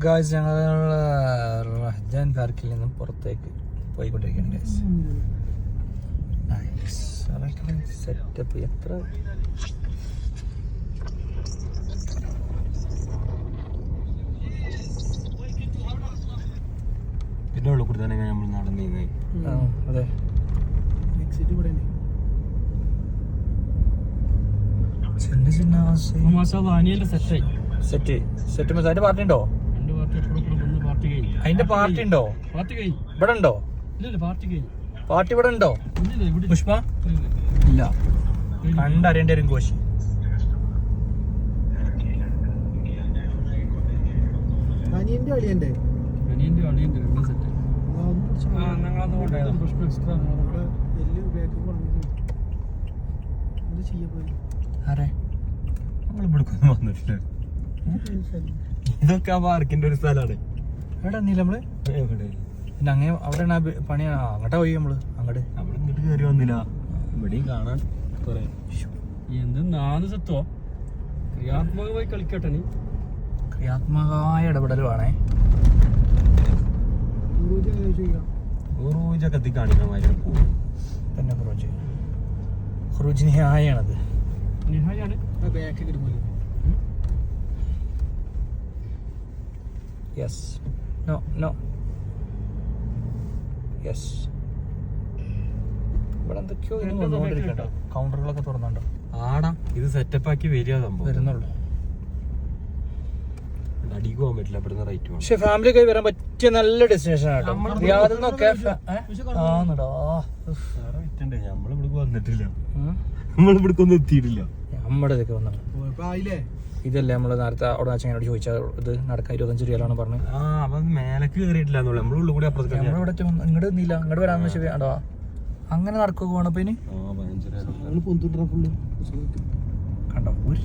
Guys, ഞങ്ങൾ റഹ്ജാൻ പാർക്കിൽ നിന്നും പുറത്തേക്ക് പോയിക്കൊണ്ടിരിക്കുകയാണ്. സെറ്റപ്പ് എത്ര പിന്നെ ഉള്ളു കൂടി തന്നെ നമ്മൾ നടന്നേ. അതെ, അതിന്റെ പാർട്ടി ഉണ്ടോ? അതിന്റെ പാർട്ടി ഉണ്ടോ? ഇവിടെ ഉണ്ടോ? പാർട്ടി ഇവിടെ ഉണ്ടോ? പുഷ്പ ഇല്ല, കണ്ടറിയേണ്ട ഒരു കോശി. വന്നിട്ടില്ല. ഇതൊക്കെ ആ പാർക്കിന്റെ ഒരു സ്ഥലമാണ്. എവിടെ നീ നമ്മള് പിന്നെ അങ്ങനെ അവിടെ പണിയാണ്. അങ്ങോട്ടാ പോയി നമ്മള് അങ്ങോട്ട് ഇങ്ങോട്ട് കയറി വന്നില്ല. ഇവിടെയും കാണാൻ കുറെ എന്ത് നാല് സത്വോ ക്രിയാത്മകമായി കളിക്കട്ടെ. നീ ക്രിയാത്മകമായ ഇടപെടൽ വേണേ. ഊറൂജൊക്കെ എത്തി കാണിക്കാൻ മാതിരി പോകും തന്നെ. ഖുറൂജ് നിഹായാണത്. നിഹായാണ് യെസ്, നോ നോ, യെസ്. ഇവിടെ എന്തൊക്കെയോ വന്നുകൊണ്ടിരിക്കട്ടോ. കൗണ്ടറുകളൊക്കെ തുറന്നുണ്ടോ? ആടാ, ഇത് സെറ്റപ്പ് ആക്കി വരിക സംഭവം വരുന്നുള്ളൂ. അടിക്ക് പോകാൻ പറ്റില്ല ഇവിടുന്ന് റൈറ്റ്. പക്ഷെ ഫാമിലിയൊക്കെ വരാൻ പറ്റിയ നല്ല ഡെസ്റ്റിനേഷൻ ആട്ടോ. റിയാദിൽ നിന്നൊക്കെ നമ്മളിവിടെ വന്നിട്ടില്ല, നമ്മളിവിടെ ഒന്നും എത്തിയിട്ടില്ല. നമ്മുടെ ഇതൊക്കെ വന്നു. ഇതല്ലേ നമ്മള് നേരത്തെ അവിടെ വെച്ചോട് ചോദിച്ചാൽ ഇത് നടക്കാൻ 25 രൂപയാണ് പറഞ്ഞത്. മേലേക്ക് കയറിയിട്ടില്ല. നമ്മളുള്ളിൽ കൂടി നമ്മളിവിടെ ഇങ്ങോട്ട് നിന്നില്ല, ഇങ്ങോട്ട് വരാന്ന് വെച്ചാൽ വേണ്ടോ അങ്ങനെ നടക്കുക വേണം. അപ്പൊ ഇനി കണ്ടോ ഒരു